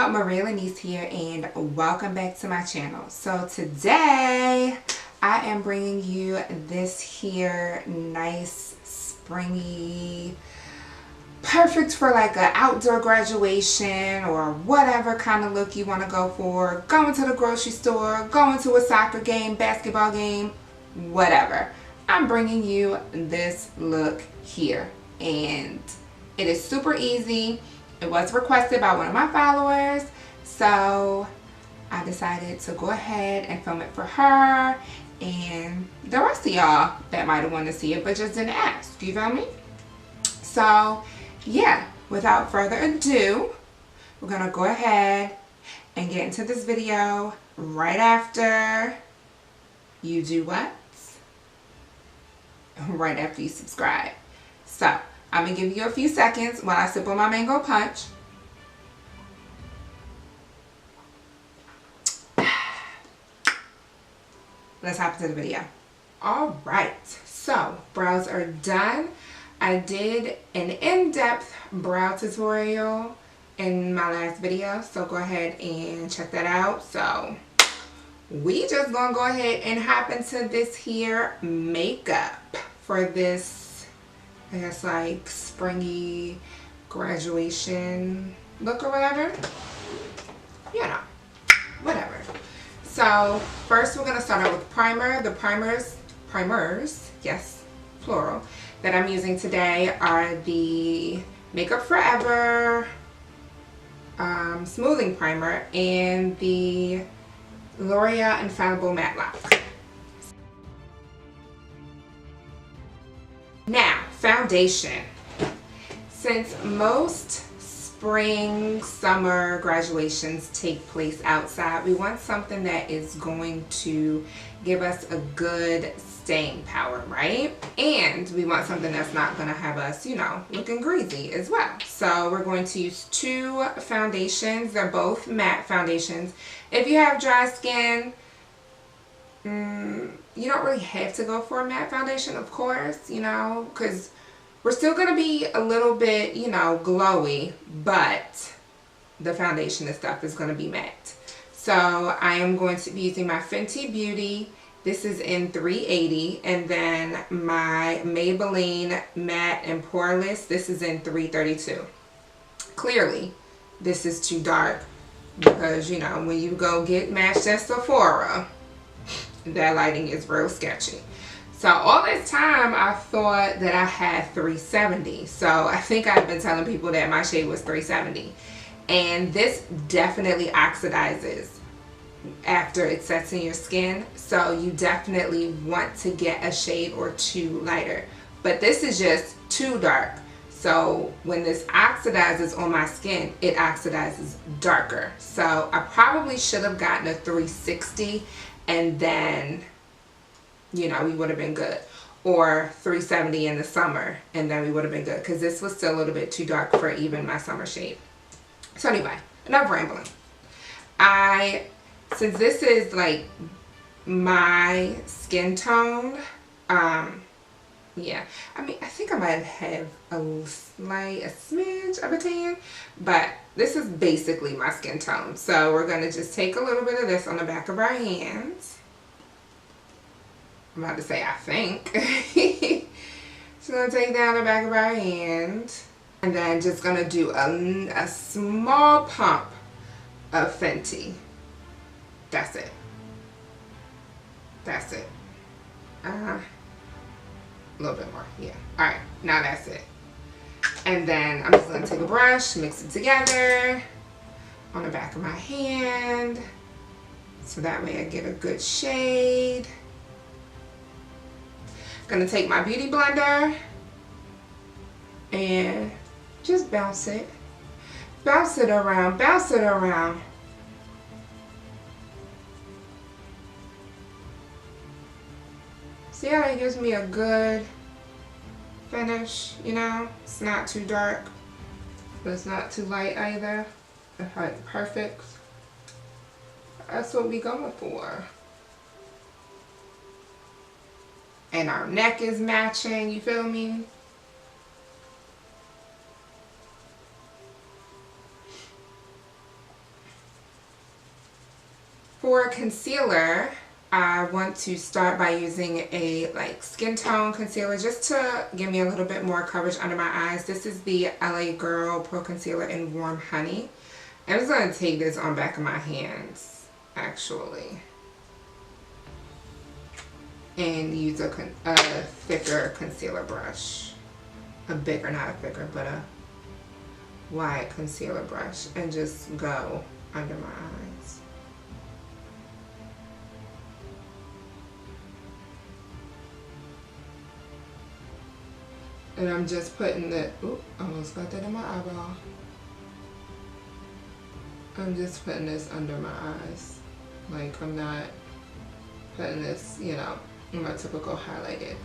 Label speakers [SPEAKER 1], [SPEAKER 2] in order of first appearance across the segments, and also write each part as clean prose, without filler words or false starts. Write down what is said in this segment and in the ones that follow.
[SPEAKER 1] y'all, Marie here, and welcome back to my channel. So today I am bringing you this here nice springy, perfect for like an outdoor graduation or whatever kind of look you want to go for. Going to the grocery store, going to a soccer game, basketball game, whatever. I'm bringing you this look here, and it is super easy. It was requested by one of my followers, so I decided to go ahead and film it for her and the rest of y'all that might have wanted to see it but just didn't ask. You feel me? So yeah, without further ado, we're gonna go ahead and get into this video right after you do what? Right after you subscribe. So I'm going to give you a few seconds while I sip on my mango punch. Let's hop into the video. Alright, so brows are done. I did an in-depth brow tutorial in my last video, so go ahead and check that out. So we just going to go ahead and hop into this here makeup for this, I guess, like springy graduation look or whatever. You know, whatever. So first we're going to start out with primer. The primers, yes, plural, that I'm using today are the Makeup Forever Smoothing Primer and the L'Oreal Infallible Matte Lock. Now, foundation. Since most spring, summer graduations take place outside, we want something that is going to give us a good staying power, right? And we want something that's not going to have us, you know, looking greasy as well. So we're going to use two foundations. They're both matte foundations. If you have dry skin, you don't really have to go for a matte foundation, of course, you know, because we're still going to be a little bit, you know, glowy, but the foundation and stuff is going to be matte. So I am going to be using my Fenty Beauty. This is in 380, and then my Maybelline Matte and Poreless. This is in 332. Clearly, this is too dark because, you know, when you go get matched at Sephora, that lighting is real sketchy. So all this time I thought that I had 370. So I think I've been telling people that my shade was 370. And this definitely oxidizes after it sets in your skin. So you definitely want to get a shade or two lighter. But this is just too dark. So when this oxidizes on my skin, it oxidizes darker. So I probably should have gotten a 360. And then, you know, we would have been good. Or 370 in the summer, and then we would have been good. Because this was still a little bit too dark for even my summer shade. So anyway, enough rambling. Since this is like my skin tone, yeah. I mean, I think I might have a smidge of a tan, but this is basically my skin tone. So we're going to just take a little bit of this on the back of our hands. I'm about to say, I think. Just going to take that on the back of our hand. And then just going to do a small pump of Fenty. That's it. That's it. A little bit more, yeah. Alright, now that's it. And then I'm just going to take a brush, mix it together on the back of my hand. So that way I get a good shade. Going to take my beauty blender and just bounce it. Bounce it around, bounce it around. See how that gives me a good finish, you know? It's not too dark, but it's not too light either. It's like perfect. That's what we going for. And our neck is matching, you feel me? For concealer, I want to start by using a like skin tone concealer just to give me a little bit more coverage under my eyes. This is the LA Girl Pro Concealer in Warm Honey. I'm just going to take this on back of my hands, actually, and use a thicker concealer brush. A bigger, not a thicker, but a wide concealer brush, and just go under my eyes. And I'm just putting the, oop, almost got that in my eyeball. I'm just putting this under my eyes. Like, I'm not putting this, you know, in my typical highlighted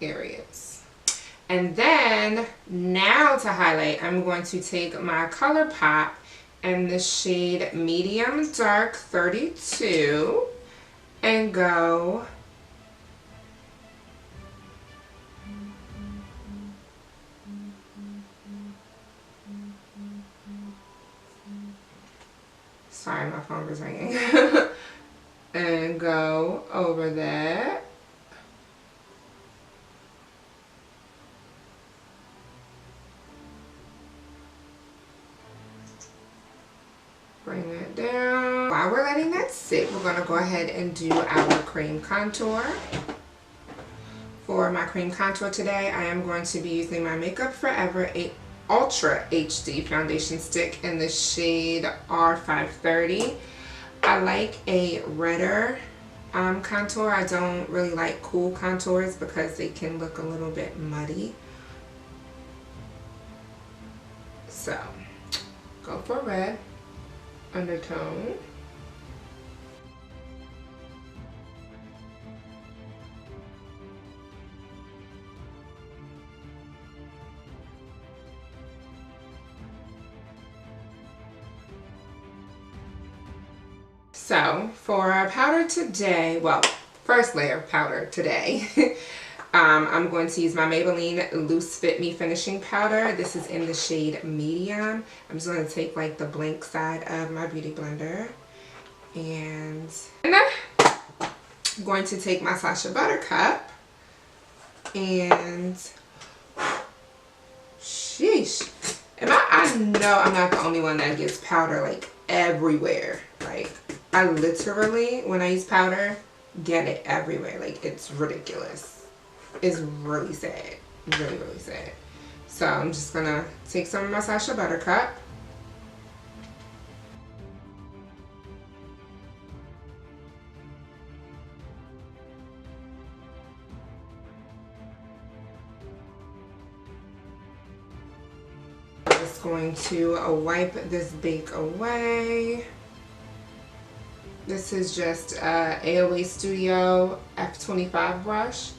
[SPEAKER 1] areas. And then, now to highlight, I'm going to take my ColourPop in the shade Medium Dark 32 and go sorry, my phone was ringing. And go over that. Bring that down. While we're letting that sit, we're going to go ahead and do our cream contour. For my cream contour today, I am going to be using my Makeup Forever Ultra HD foundation stick in the shade R530. I like a redder contour. I don't really like cool contours because they can look a little bit muddy. So, go for red undertone. So for our powder today, well, first layer of powder today, I'm going to use my Maybelline Loose Fit Me Finishing Powder. This is in the shade Medium. I'm just going to take like the blank side of my Beauty Blender. And I'm going to take my Sasha Buttercup. And sheesh. I know I'm not the only one that gets powder like everywhere. Like, I literally, when I use powder, get it everywhere. Like, it's ridiculous. It's really sad. Really, really sad. So, I'm just going to take some of my Sasha Buttercup. I'm just going to wipe this bake away. This is just AOA Studio F25 brush.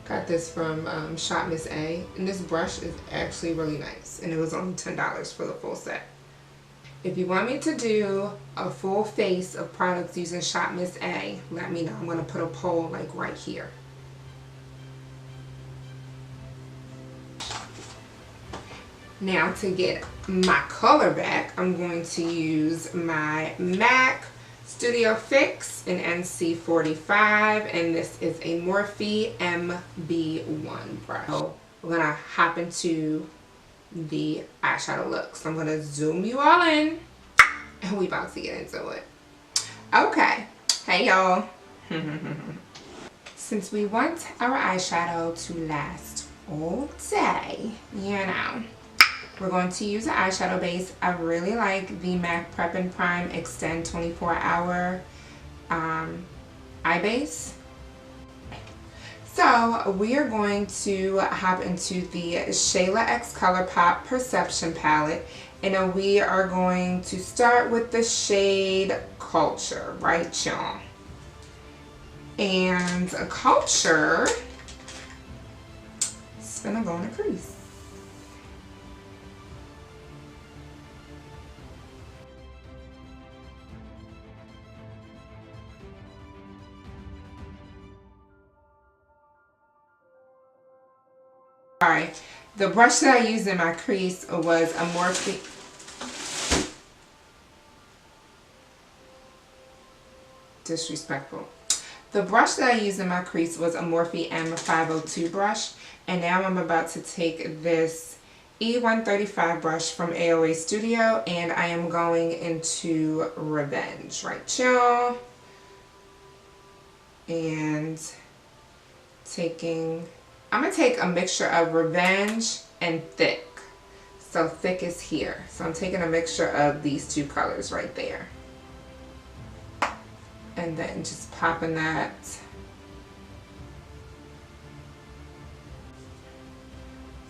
[SPEAKER 1] Got this from Shop Miss A. And this brush is actually really nice. And it was only $10 for the full set. If you want me to do a full face of products using Shop Miss A, let me know. I'm going to put a poll like right here. Now to get my color back, I'm going to use my MAC Studio Fix in NC45, and this is a Morphe MB1 brush. So we're going to hop into the eyeshadow look. So I'm going to zoom you all in, and we about to get into it. Okay, hey y'all. Since we want our eyeshadow to last all day, you know, we're going to use an eyeshadow base. I really like the MAC Prep and Prime Extend 24-Hour eye base. So we are going to hop into the Shayla X ColourPop Perception Palette. And we are going to start with the shade Culture, right y'all? And a Culture is gonna go in a crease. Alright, the brush that I used in my crease was a Morphe. disrespectful. The brush that I used in my crease was a Morphe M502 brush. And now I'm about to take this E135 brush from AOA Studio, and I am going into Revenge right here. And I'm going to take a mixture of Revenge and Thic. So Thic is here. So I'm taking a mixture of these two colors right there. And then just popping that.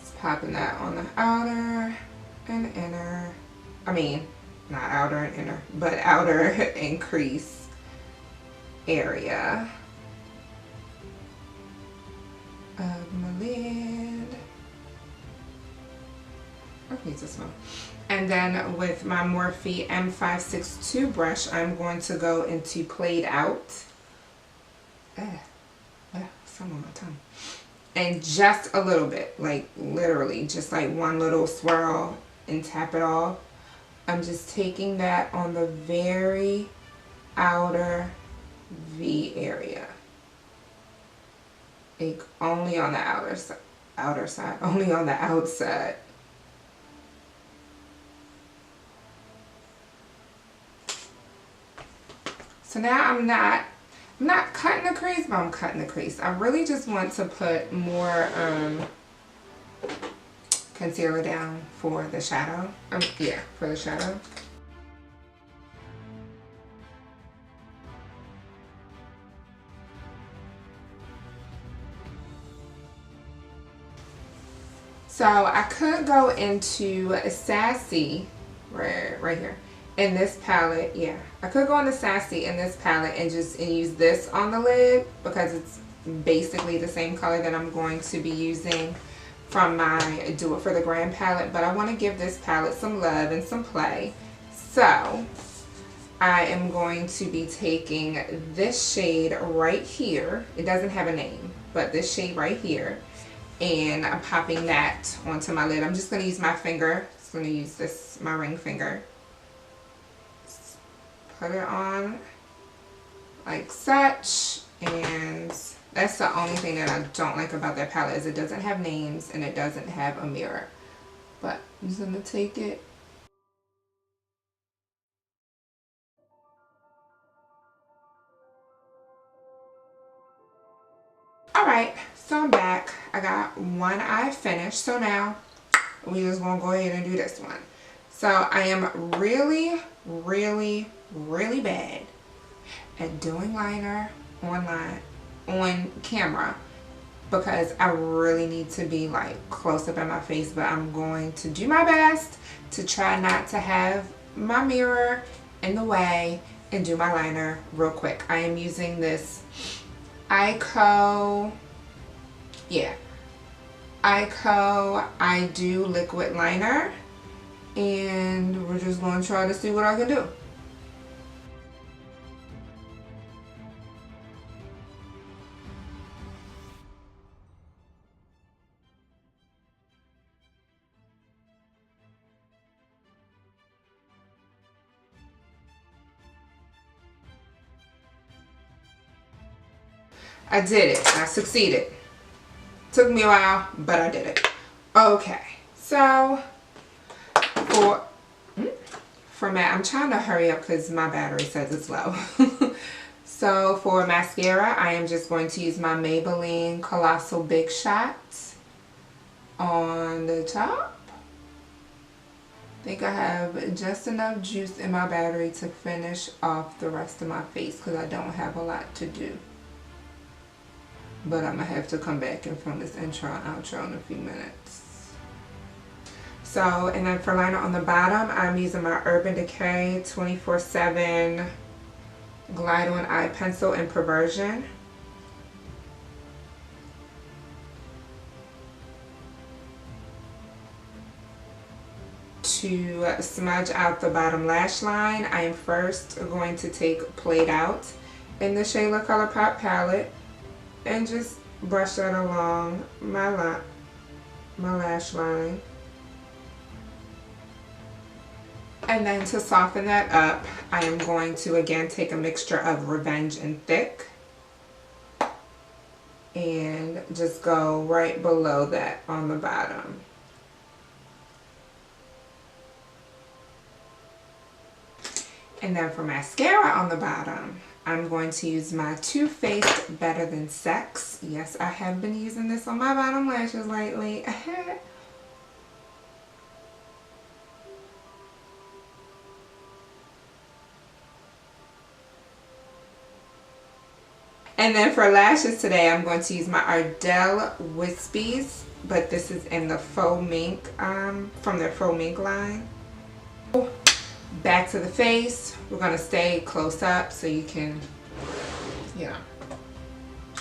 [SPEAKER 1] Just popping that on the outer and inner. I mean, not outer and inner, but outer and crease area of my lid. Okay, this one. And then with my Morphe M562 brush, I'm going to go into Played Out. Some on my tongue. And just a little bit, like literally just like one little swirl and tap it off. I'm just taking that on the very outer V area. Like only on the outer side, only on the outside. So now I'm not cutting the crease, but I'm cutting the crease. I really just want to put more concealer down for the shadow. Yeah, for the shadow. So I could go into Sassy, right here. In this palette, yeah, I could go on the Sassy in this palette and use this on the lid because it's basically the same color that I'm going to be using from my Do It For The Gram palette, but I want to give this palette some love and some play. So I am going to be taking this shade right here. It doesn't have a name, but this shade right here, and I'm popping that onto my lid. I'm just going to use my finger. I'm just going to use this, my ring finger. Put it on like such, and that's the only thing that I don't like about that palette is it doesn't have names and it doesn't have a mirror. But I'm just gonna take it. Alright, so I'm back. I got one eye finished, so now we just gonna go ahead and do this one. So I am really bad at doing liner on camera because I really need to be like close up at my face, but I'm going to do my best to try not to have my mirror in the way and do my liner real quick. I am using this Eyeko, yeah, Eyeko I Do liquid liner, and we're just going to try to see what I can do. I did it. I succeeded. Took me a while, but I did it. Okay, so for I'm trying to hurry up because my battery says it's low. So for mascara, I am just going to use my Maybelline Colossal Big Shot on the top. I think I have just enough juice in my battery to finish off the rest of my face because I don't have a lot to do. But I'm going to have to come back and film this intro and outro in a few minutes. So, and then for liner on the bottom, I'm using my Urban Decay 24/7 Glide On Eye Pencil in Perversion. To smudge out the bottom lash line, I am first going to take Played Out in the Shayla ColourPop palette and just brush that along my lash line. And then to soften that up, I am going to again take a mixture of Revenge and Thic and just go right below that on the bottom. And then for mascara on the bottom, I'm going to use my Too Faced Better Than Sex. Yes, I have been using this on my bottom lashes lately. And then for lashes today, I'm going to use my Ardell Wispies, but this is in the Faux Mink, from their Faux Mink line. Back to the face, we're going to stay close up so you can, you know,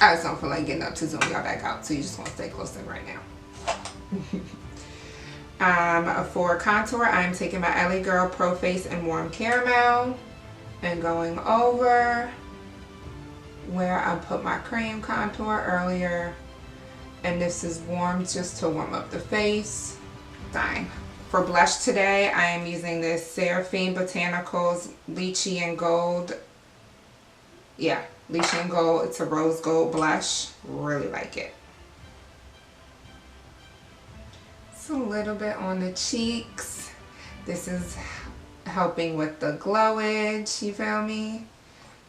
[SPEAKER 1] I just don't feel like getting up to zoom y'all back out, so you just want to stay close in right now. For contour, I'm taking my LA Girl Pro Face and Warm Caramel and going over where I put my cream contour earlier, and this is warm just to warm up the face. Fine. For blush today, I am using this Seraphine Botanicals Lychee and Gold. Yeah, Lychee and Gold. It's a rose gold blush. Really like it. It's a little bit on the cheeks. This is helping with the glowage, you feel me?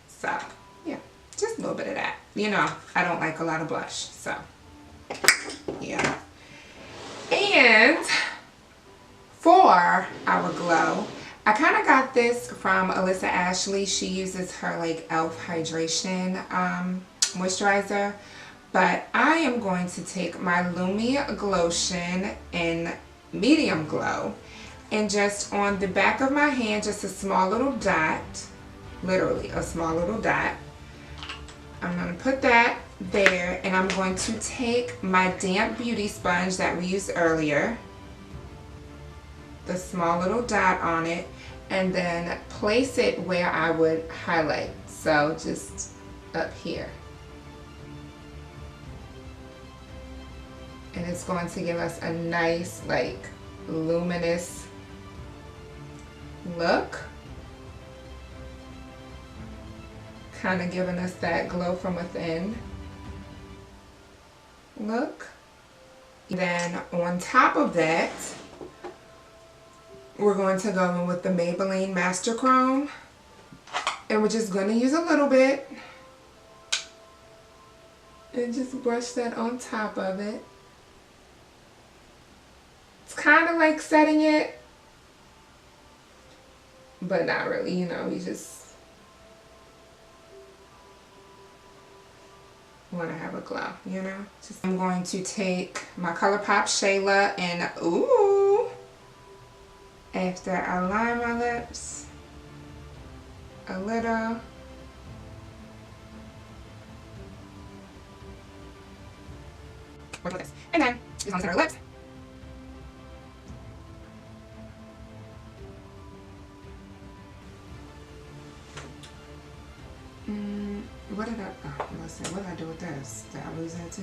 [SPEAKER 1] So, yeah, just a little bit of that. You know, I don't like a lot of blush, so, yeah. And for our glow, I kind of got this from Alyssa Ashley. She uses her like e.l.f. hydration moisturizer, but I am going to take my Lumi Glotion in medium glow and just on the back of my hand, just a small little dot, literally a small little dot. I'm going to put that there, and I'm going to take my damp beauty sponge that we used earlier, the small little dot on it, and then place it where I would highlight. So just up here. And it's going to give us a nice, like, luminous look. Kind of giving us that glow from within look. Then on top of that, we're going to go in with the Maybelline Master Chrome, and we're just going to use a little bit and just brush that on top of it. It's kind of like setting it, but not really, you know, you just want to have a glow, you know. I'm going to take my ColourPop Shayla and ooh, after I line my lips a little, work with this, and then just on the center of the lips. What did I, oh, let's see, what did I do with this? Did I lose that too?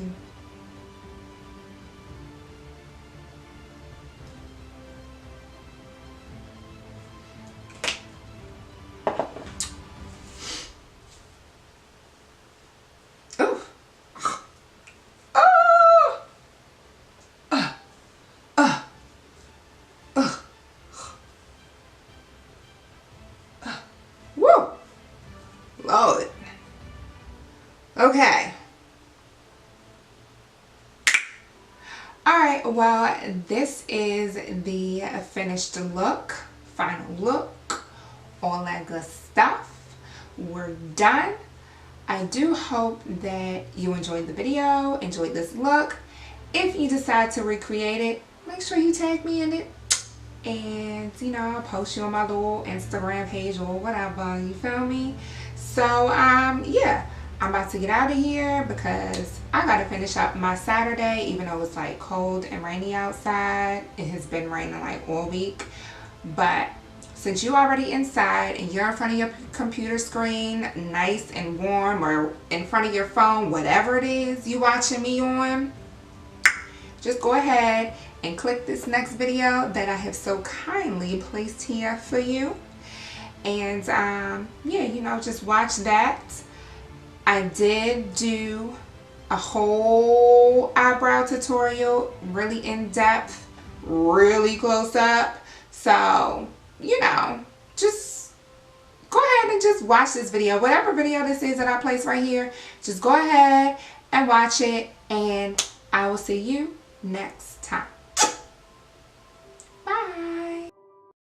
[SPEAKER 1] Lord. Okay. Alright, well, this is the finished look, final look, all that good stuff. We're done. I do hope that you enjoyed the video, enjoyed this look. If you decide to recreate it, make sure you tag me in it. And, you know, I'll post you on my little Instagram page or whatever, you feel me? So, yeah, I'm about to get out of here because I got to finish up my Saturday, even though it's like cold and rainy outside. It has been raining like all week. But since you're already inside and you're in front of your computer screen, nice and warm, or in front of your phone, whatever it is you watching me on, just go ahead and click this next video that I have so kindly placed here for you. And yeah, you know, just watch that. I did do a whole eyebrow tutorial, really in depth, really close up. So, you know, just go ahead and just watch this video. Whatever video this is that I place right here, just go ahead and watch it, and I will see you next